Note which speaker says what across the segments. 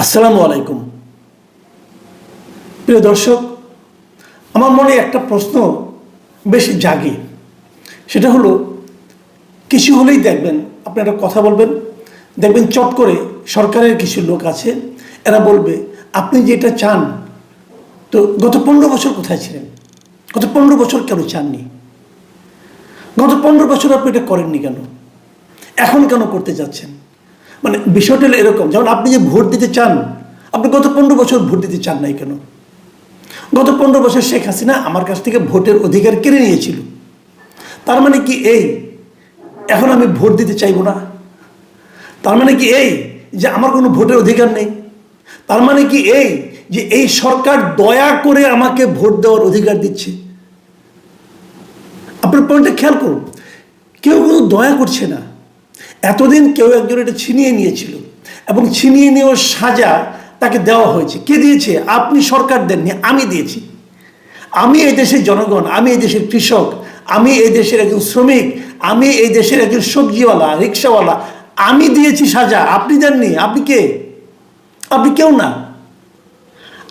Speaker 1: আসসালামু আলাইকুম। প্রিয় দর্শক, আমার মনে একটা প্রশ্ন বেশ জাগে। সেটা হলো, কিছু হলেই দেখবেন আপনি একটা কথা বলবেন, দেখবেন চট করে সরকারের কিছু লোক আছে, এরা বলবে আপনি যেটা চান, তো গত 15 বছর কোথায় ছিলেন? গত 15 বছর কেন চাননি? গত 15 বছর আপনি এটা করেননি কেন? এখন কেন করতে যাচ্ছেন? মানে বিষয়টা হলো এরকম, যেমন আপনি যে ভোট দিতে চান, আপনি গত 15 বছর ভোট দিতে চান নাই কেন? গত 15 বছর শেখ হাসিনা আমার কাছ থেকে ভোটের অধিকার কেড়ে নিয়েছিল। তার মানে কি এই এখন আমি ভোট দিতে চাইব না? তার মানে কি এই যে আমার কোনো ভোটের অধিকার নেই? তার মানে কি এই যে এই সরকার দয়া করে আমাকে ভোট দেওয়ার অধিকার দিচ্ছে? আপনার পয়েন্টটা খেয়াল করুন, কেউ কোনো দয়া করছে না। এতদিন কেউ একজন এটা ছিনিয়ে নিয়েছিল এবং ছিনিয়ে নেওয়ার সাজা তাকে দেওয়া হয়েছে। কে দিয়েছে? আপনি সরকার দেননি, আমি দিয়েছি। আমি এই দেশের জনগণ, আমি এই দেশের কৃষক, আমি এই দেশের একজন শ্রমিক, আমি এই দেশের একজন সবজিওয়ালা, রিক্সাওয়ালা, আমি দিয়েছি সাজা, আপনি দেননি। আপনি কে? আপনি কেউ না।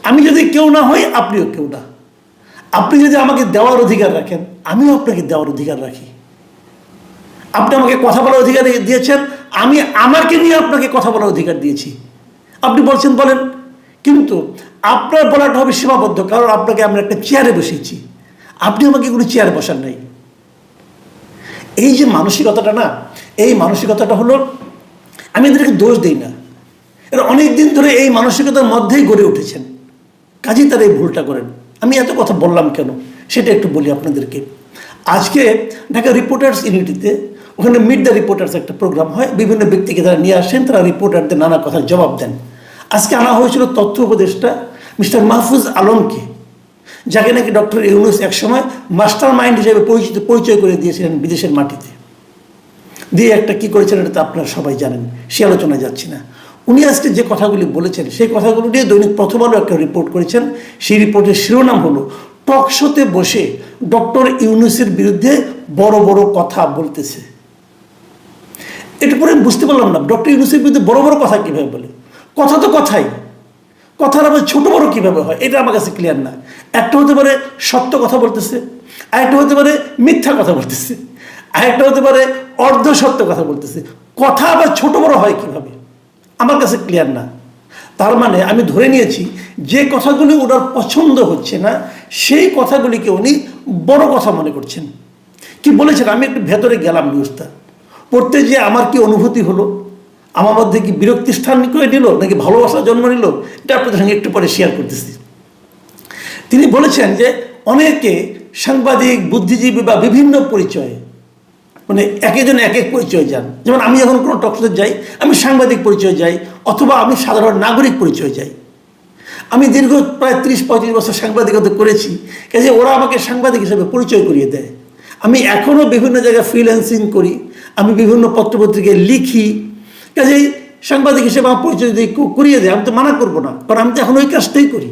Speaker 1: আমি যদি কেউ না হই, আপনিও কেউ না। আপনি যদি আমাকে দেওয়ার অধিকার রাখেন, আমিও আপনাকে দেওয়ার অধিকার রাখি। আপনি আমাকে কথা বলার অধিকার দিয়েছেন, আমি আমাকে নিয়ে আপনাকে কথা বলার অধিকার দিয়েছি। আপনি বলছেন বলেন, কিন্তু আপনার বলাটা হবে সীমাবদ্ধ, কারণ আপনাকে আমরা একটা চেয়ারে বসিয়েছি, আপনি আমাকে কোনো চেয়ারে বসান নাই। এই যে মানসিকতাটা না, এই মানসিকতাটা হলো, আমি এদেরকে দোষ দিই না, এরা অনেকদিন ধরে এই মানসিকতার মধ্যেই গড়ে উঠেছেন, কাজেই তারা এই ভুলটা করেন। আমি এত কথা বললাম কেন সেটা একটু বলি আপনাদেরকে। আজকে ঢাকা রিপোর্টার্স ইউনিটিতে, ওখানে মিট দ্য রিপোর্টার্স একটা প্রোগ্রাম হয়, বিভিন্ন ব্যক্তিকে তারা নিয়ে আসেন, তারা রিপোর্টারদের নানা কথার জবাব দেন। আজকে আনা হয়েছিল তথ্য উপদেষ্টা মিস্টার মাহফুজ আলমকে, যাকে নাকি ডক্টর ইউনূস একসময় মাস্টার মাইন্ড হিসেবে পরিচয় করে দিয়েছিলেন বিদেশের মাটিতে। দিয়ে একটা কি করেছেন এটা তো আপনারা সবাই জানেন, সে আলোচনায় যাচ্ছি না। উনি আজকে যে কথাগুলি বলেছেন, সেই কথাগুলো নিয়ে দৈনিক প্রথম আলো একটা রিপোর্ট করেছেন। সেই রিপোর্টের শিরোনাম হলো, টকশোতে বসে ডক্টর ইউনূসের বিরুদ্ধে বড় বড় কথা বলতেছে। এটা পরে বুঝতে পারলাম না, ডক্টর ইউনূসের বিরুদ্ধে বড় বড় কথা কীভাবে বলে? কথা তো কথাই, কথার আবার ছোট বড় কীভাবে হয় এটা আমার কাছে ক্লিয়ার না। একটা হতে পারে সত্য কথা বলতেছে, আরেকটা হতে পারে মিথ্যা কথা বলতেছে, আরেকটা হতে পারে অর্ধ সত্য কথা বলতেছে। কথা আবার ছোট বড় হয় কিভাবে আমার কাছে ক্লিয়ার না। তার মানে আমি ধরে নিয়েছি যে কথাগুলি ওনার পছন্দ হচ্ছে না, সেই কথাগুলিকে উনি বড় কথা মনে করছেন। কি বলেছেন আমি একটু ভেতরে গেলাম, নিউজটা পড়তে যে আমার কি অনুভূতি হলো, আমার মধ্যে কি বিরক্তি স্থান করে নিল নাকি ভালোবাসা জন্ম নিল, এটা আপনাদের সঙ্গে একটু পরে শেয়ার করতেছি। তিনি বলেছেন যে অনেকে সাংবাদিক, বুদ্ধিজীবী বা বিভিন্ন পরিচয়ে, মানে এক একজন এক এক পরিচয় যান। যেমন আমি যখন কোনো টকশোতে যাই, আমি সাংবাদিক পরিচয় যাই, অথবা আমি সাধারণ নাগরিক পরিচয় যাই। আমি দীর্ঘ প্রায় 30-35 বছর সাংবাদিকতা করেছি, কাজে ওরা আমাকে সাংবাদিক হিসেবে পরিচয় করিয়ে দেয়। আমি এখনও বিভিন্ন জায়গায় ফ্রিল্যান্সিং করি, আমি বিভিন্ন পত্রপত্রিকায় লিখি, কাজেই সাংবাদিক হিসেবে আমার পরিচয় যদি করিয়ে দেয় আমি তো মানা করবো না, কারণ আমি তো এখন ওই কাজটাই করি।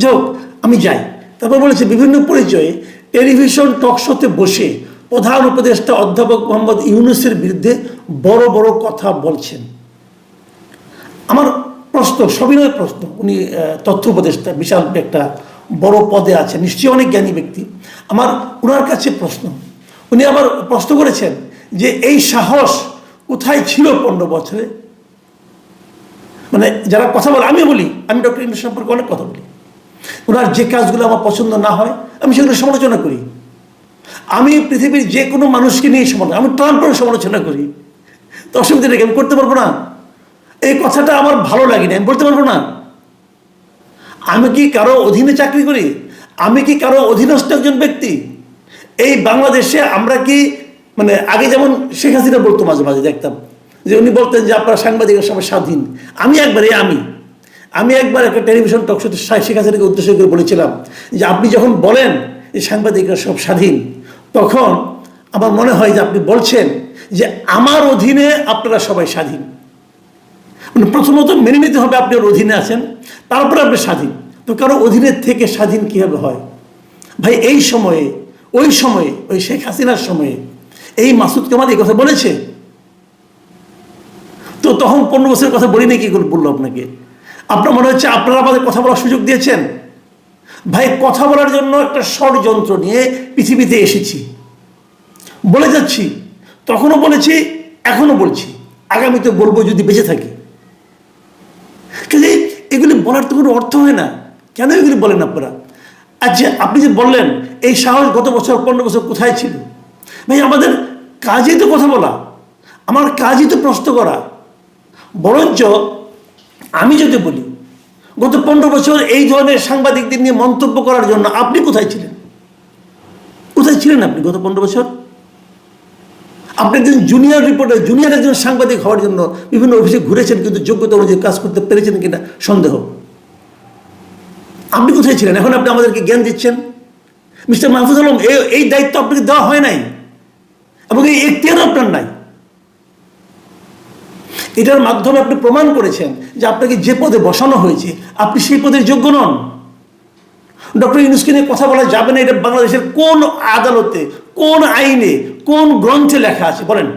Speaker 1: যাই হোক, আমি যাই। তারপর বলেছে বিভিন্ন পরিচয়ে টেলিভিশন টকশোতে বসে প্রধান উপদেষ্টা অধ্যাপক মোহাম্মদ ইউনূসের বিরুদ্ধে বড় বড় কথা বলছেন। আমার প্রশ্ন, সবিনয় প্রশ্ন, উনি তথ্য উপদেষ্টা, বিশাল একটা বড় পদে আছেন, নিশ্চয়ই অনেক জ্ঞানী ব্যক্তি। আমার ওনার কাছে প্রশ্ন, উনি আবার প্রশ্ন করেছেন যে এই সাহস কোথায় ছিল 15 বছরে? মানে যারা কথা বলে, আমি বলি, আমি ডক্টর ইউনূস সম্পর্কে অনেক কথা বলি, ওনার যে কাজগুলো আমার পছন্দ না হয় আমি সেগুলো সমালোচনা করি। আমি পৃথিবীর যে কোনো মানুষকে নিয়ে সমালোচনা, আমি ট্রাম্পের সমালোচনা করি, তো অসুবিধা নেই, আমি করতে পারবো না? এই কথাটা আমার ভালো লাগেনি, আমি বলতে পারবো না? আমি কি কারো অধীনে চাকরি করি? আমি কি কারো অধীনস্থ একজন ব্যক্তি? এই বাংলাদেশে আমরা কি, মানে আগে যেমন শেখ হাসিনা বলতো, মাঝে মাঝে দেখতাম যে উনি বলতেন যে আপনারা সাংবাদিকের সবাই স্বাধীন। আমি একবার একটা টেলিভিশন টকশোতে শেখ হাসিনাকে উদ্দেশ্য করে বলেছিলাম যে আপনি যখন বলেন যে সাংবাদিকরা সব স্বাধীন, তখন আমার মনে হয় যে আপনি বলছেন যে আমার অধীনে আপনারা সবাই স্বাধীন। মানে প্রথমত মেনে নিতে হবে আপনি ওর অধীনে আছেন, তারপরে আপনি স্বাধীন। তো কারো অধীনের থেকে স্বাধীন কীভাবে হয় ভাই? এই সময়ে, ওই সময়ে, ওই শেখ হাসিনার সময়ে এই মাসুদ কামাল এই কথা বলেছে, তো তখন 15 বছরের কথা বলি না, কি করে বললো আপনাকে? আপনার মনে হচ্ছে আপনারা আমাদের কথা বলার সুযোগ দিয়েছেন? ভাই, কথা বলার জন্য একটা ষড়যন্ত্র নিয়ে পৃথিবীতে এসেছি, বলে যাচ্ছি, তখনও বলেছি, এখনো বলছি, আগামীতে বলবো যদি বেঁচে থাকি। কিন্তু এগুলি বলার তো কোনো অর্থ হয় না। কেন এগুলি বলেন আপনারা? আচ্ছা, আপনি যে বললেন এই সাহস গত বছর 15 বছর কোথায় ছিল? ভাই, আমাদের কাজই তো কথা বলা, আমার কাজই তো প্রশ্ন করা। বরঞ্চ আমি যদি বলি, গত 15 বছর এই ধরনের সাংবাদিকদের নিয়ে মন্তব্য করার জন্য আপনি কোথায় ছিলেন? কোথায় ছিলেন আপনি গত 15 বছর? আপনি একজন জুনিয়র রিপোর্টার, জুনিয়র একজন সাংবাদিক হওয়ার জন্য বিভিন্ন অফিসে ঘুরেছেন, কিন্তু যোগ্যতা অনুযায়ী কাজ করতে পেরেছেন কিনা সন্দেহ। আপনি কোথায় ছিলেন? এখন আপনি আমাদেরকে জ্ঞান দিচ্ছেন। মিস্টার মাহফুজ আলম, এই দায়িত্ব আপনাকে দেওয়া হয় নাই এবং এই এখতিয়ারও আপনার নাই। এটার মাধ্যমে আপনি প্রমাণ করেছেন যে আপনাকে যে পদে বসানো হয়েছে আপনি সেই পদের যোগ্য নন। ডক্টর ইউনূসকে নিয়ে কথা বলা যাবে না, এটা বাংলাদেশের কোন আদালতে, কোন আইনে, কোন গ্রন্থে লেখা আছে বলেন?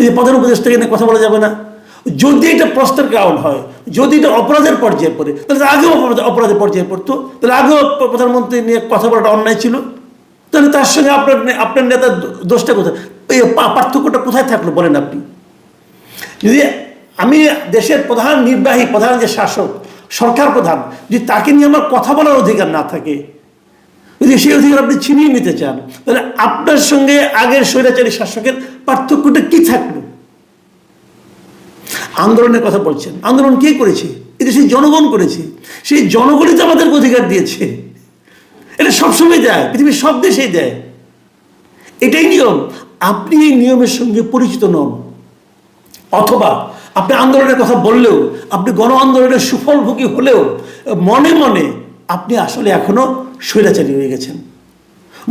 Speaker 1: এই প্রধান উপদেষ্টাকে নিয়ে কথা বলা যাবে না? যদি এটা প্রশ্নের গ্রাউন্ড হয়, যদি এটা অপরাধের পর্যায়ে পড়ে, তাহলে আগেও অপরাধের পর্যায়ে পড়তো, তাহলে আগেও প্রধানমন্ত্রী নিয়ে কথা বলাটা অন্যায় ছিল। তাহলে তার সঙ্গে আপনার নেতার দোষটা কোথায়, পার্থক্যটা কোথায় থাকলো বলেন আপনি? যদি আমি দেশের প্রধান নির্বাহী, প্রধান যে শাসক, সরকার প্রধান, যদি তাকে নিয়ে আমার কথা বলার অধিকার না থাকে, যদি সেই অধিকার আপনি ছিনিয়ে নিতে চান, তাহলে আপনার সঙ্গে আগের স্বৈরাচারী শাসকের পার্থক্যটা কি থাকলো? আন্দোলনের কথা বলছেন, আন্দোলন কে করেছে? এটা সেই জনগণ করেছে। সেই জনগণই তো আমাদেরকে অধিকার দিয়েছে। এটা সবসময় দেয়, পৃথিবীর সব দেশেই দেয়, এটাই নিয়ম। আপনি এই নিয়মের সঙ্গে পরিচিত নন, অথবা আপনি আন্দোলনের কথা বললেও, আপনি গণ আন্দোলনের সুফলভোগী হলেও মনে মনে আপনি আসলে এখনো স্বৈরাচারী হয়ে গেছেন।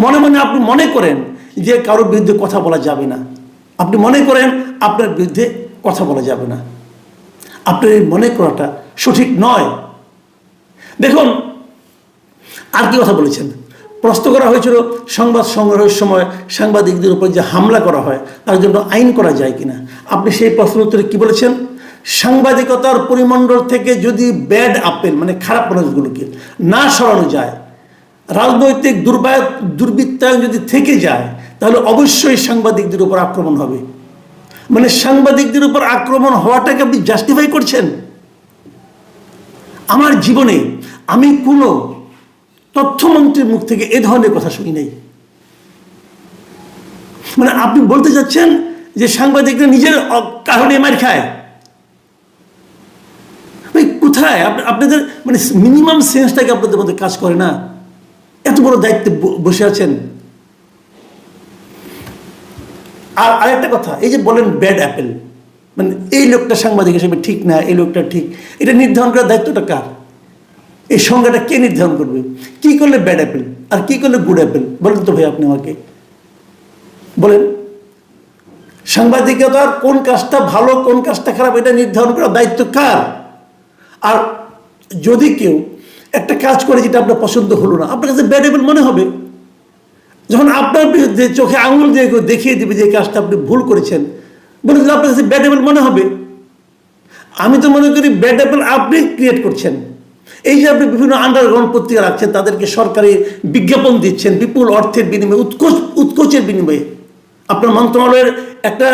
Speaker 1: মনে মনে আপনি মনে করেন যে কারোর বিরুদ্ধে কথা বলা যাবে না, আপনি মনে করেন আপনার বিরুদ্ধে কথা বলা যাবে না। আপনার এই মনে করাটা সঠিক নয়। দেখুন, আর কি কথা বলেছেন? প্রশ্ন করা হয়েছিল সংবাদ সংগ্রহের সময় সাংবাদিকদের উপর যে হামলা করা হয় তার জন্য আইন করা যায় কিনা। আপনি সেই প্রশ্নের উত্তরে কি বলেছেন? সাংবাদিকতার পরিমণ্ডল থেকে যদি ব্যাড আপেল, মানে খারাপ মানুষগুলোকে না সরানো যায়, রাজনৈতিক দুর্বৃত্তায়ন যদি থেকে যায়, তাহলে অবশ্যই সাংবাদিকদের উপর আক্রমণ হবে। মানে সাংবাদিকদের উপর আক্রমণ হওয়াটাকে আপনি জাস্টিফাই করছেন? আমার জীবনে আমি কোনো তথ্যমন্ত্রীর মুখ থেকে এ ধরনের কথা শুনি নাই। মানে আপনি বলতে চাচ্ছেন যে সাংবাদিকরা নিজের কারণে মার খায়? কোথায় আপনাদের মানে মিনিমাম সেন্সটাকে আপনাদের মধ্যে কাজ করে না? এত বড় দায়িত্বে বসে আছেন। আর আরেকটা কথা, এই যে বলেন ব্যাড অ্যাপেল, মানে এই লোকটা সাংবাদিক হিসেবে ঠিক না, এই লোকটা ঠিক, এটা নির্ধারণ করার দায়িত্বটা কার? এই সংজ্ঞাটা কে নির্ধারণ করবে? কি করলে ব্যাড অ্যাপেল আর কি করলে গুড অ্যাপেল বলেন তো ভাই, আপনি আমাকে বলেন। সাংবাদিকতার কোন কাজটা ভালো, কোন কাজটা খারাপ, এটা নির্ধারণ করার দায়িত্ব কার? আর যদি কেউ একটা কাজ করে যেটা আপনার পছন্দ হলো না, আপনার কাছে ব্যাড অ্যাপেল মনে হবে। যখন আপনার বিরুদ্ধে চোখে আঙুল দিয়ে দেখিয়ে দিবে যে কাজটা আপনি ভুল করেছেন, বলে দিলে আপনার কাছে ব্যাড অ্যাপেল মনে হবে। আমি তো মনে করি ব্যাড অ্যাপেল আপনি ক্রিয়েট করছেন। এই যে আপনি বিভিন্ন আন্ডারগ্রাউন্ড পত্রিকা রাখছেন, তাদেরকে সরকারি বিজ্ঞাপন দিচ্ছেন বিপুল অর্থের বিনিময়ে, উৎকোচের বিনিময়ে। আপনার মন্ত্রণালয়ের একটা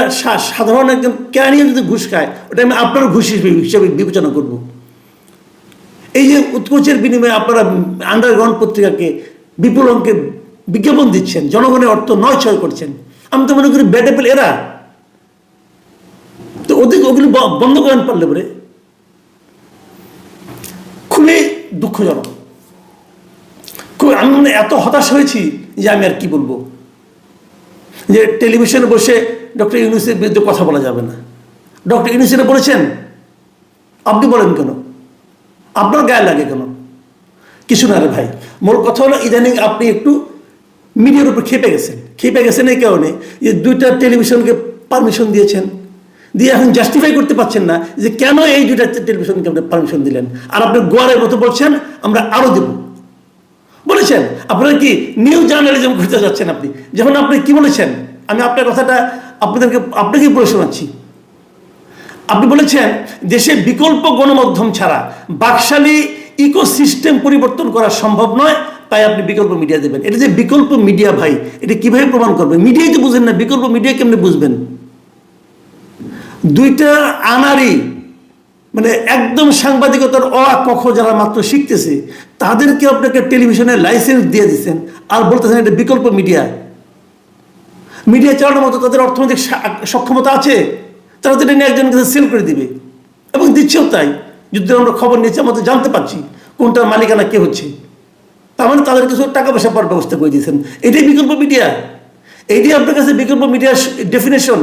Speaker 1: সাধারণ একজন ক্যারিয়ার যদি ঘুষ খায়, ওটা আমি আপনার ঘুষ হিসেবে বিবেচনা করব। এই যে উৎকোচের বিনিময়ে আপনারা আন্ডারগ্রাউন্ড পত্রিকাকে বিপুল অঙ্কের বিজ্ঞাপন দিচ্ছেন, জনগণের অর্থ নয় করছেন, আমি তো মনে করি ব্যাড অ্যাপেল এরা। তো ওগুলো বন্ধ করেন পারলে পরে। খুবই দুঃখজনক। আমি মানে এত হতাশ হয়েছি যে আমি আর কি বলবো, যে টেলিভিশনে বসে ডক্টর ইউনূসের বিরুদ্ধে কথা বলা যাবে না। ডক্টর ইউনূস এটা বলেছেন, আপনি বলেন কেন? আপনার গায়ে লাগে কেন? কিছু না রে ভাই, মোর কথা হলো ইদানিং আপনি একটু মিডিয়ার উপর খেপে গেছেন এই কারণে যে 2টা টেলিভিশনকে পারমিশন দিয়েছেন, দিয়ে এখন জাস্টিফাই করতে পারছেন না যে কেন এই 2টা টেলিভিশনকে আপনি পারমিশন দিলেন। আর আপনি গোয়ারের মতো বলছেন আমরা আরো দেব বলেছেন। আপনারা কি নিউ জার্নালিজম করতে যাচ্ছেন? আপনি যখন আপনি কি বলেছেন, আমি আপনার কথাটা আপনাকেই বলে শোনাচ্ছি। আপনি বলেছেন দেশে বিকল্প গণমাধ্যম ছাড়া বাকশালী ইকোসিস্টেম পরিবর্তন করা সম্ভব নয়, তাই আপনি বিকল্প মিডিয়া দেবেন। এটা যে বিকল্প মিডিয়া ভাই, এটা কিভাবে প্রমাণ করবে? মিডিয়াই তো বুঝেন না, বিকল্প মিডিয়া কেমনে বুঝবেন? দুইটা আনারি মানে একদম সাংবাদিকতার কখ যারা মাত্র শিখতেছে তাদেরকে আপনাকে টেলিভিশনের লাইসেন্স দিয়ে দিচ্ছেন আর বলতেছেন এটা বিকল্প মিডিয়া। মিডিয়া চালানোর মতো তাদের অর্থনৈতিক সক্ষমতা আছে, তারা তো এটা নিয়ে একজনের কাছে সেল করে দিবে এবং দিচ্ছেও তাই। যুদ্ধের আমরা খবর নিয়েছি, আমাদের জানতে পারছি কোনটার মালিকানা কে হচ্ছে। তার মানে তাদের কিছু টাকা পয়সা পাওয়ার ব্যবস্থা করে দিয়েছেন। এটাই বিকল্প মিডিয়া? এইটাই আপনার কাছে বিকল্প মিডিয়ার ডেফিনেশন?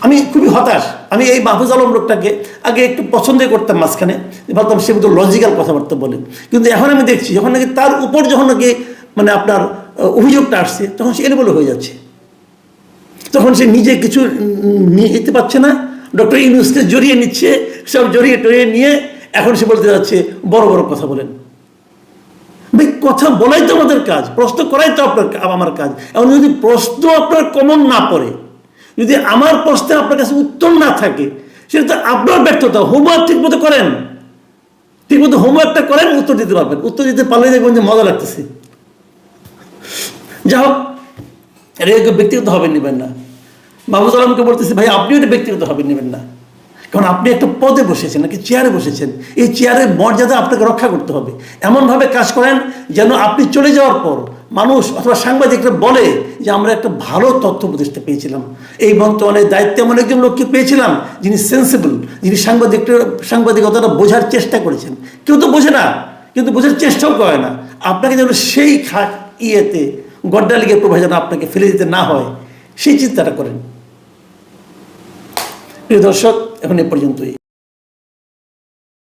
Speaker 1: আমি খুবই হতাশ। আমি এই মাহফুজ আলম লোকটাকে আগে একটু পছন্দই করতাম, মাঝখানে ভাবতাম সে মতো লজিক্যাল কথাবার্তা বলে, কিন্তু এখন আমি দেখছি যখন নাকি তার উপর যখন নাকি মানে আপনার অভিযোগটা আসছে তখন সে এলোমেলো হয়ে যাচ্ছে, তখন সে নিজে কিছু নিয়ে যেতে পারছে না, ডক্টর ইউনূসকে জড়িয়ে নিচ্ছে, সব জড়িয়ে টড়িয়ে নিয়ে এখন সে বলতে যাচ্ছে বড় বড় কথা বলেন। ভাই কথা বলাই তো আমাদের কাজ, প্রশ্ন করাই তো আপনার আমার কাজ। এখন যদি প্রশ্ন আপনার কমন না পড়ে, যদি আমার প্রশ্নে আপনার কাছে উত্তর না থাকে, সেটা তো আপনার ব্যর্থতা। হোমওয়ার্ক ঠিক মতো করেন, ঠিক মতো হোমওয়ার্কটা করেন, উত্তর দিতে পারবেন। উত্তর দিতে পারলে দেখবেন যে মজা লাগতেছে। যা হোক, এটা ব্যক্তিগত হবে নেবেন না। মাহফুজ আলমকে বলতেছি ভাই আপনিও এটা ব্যক্তিগত হবে নেবেন না, কারণ আপনি একটা পদে বসেছেন, নাকি চেয়ারে বসেছেন। এই চেয়ারের মর্যাদা আপনাকে রক্ষা করতে হবে। এমনভাবে কাজ করেন যেন আপনি চলে যাওয়ার পর মানুষ অথবা সাংবাদিকরা বলে যে আমরা একটা ভালো তথ্য উপদেষ্টা পেয়েছিলাম, এই বর্তমানে দায়িত্বে এমন একজন লোককে পেয়েছিলাম যিনি সেন্সিবল, যিনি সাংবাদিকতাটা বোঝার চেষ্টা করেছেন। কেউ তো বোঝে না, কিন্তু বোঝার চেষ্টাও করে না। আপনাকে যেন সেই ইয়েতে গড্ডা লিগে প্রভাব যেন আপনাকে ফেলে দিতে না হয়, সেই চিন্তাটা করেন। প্রিয় দর্শক, এখন এ পর্যন্তই।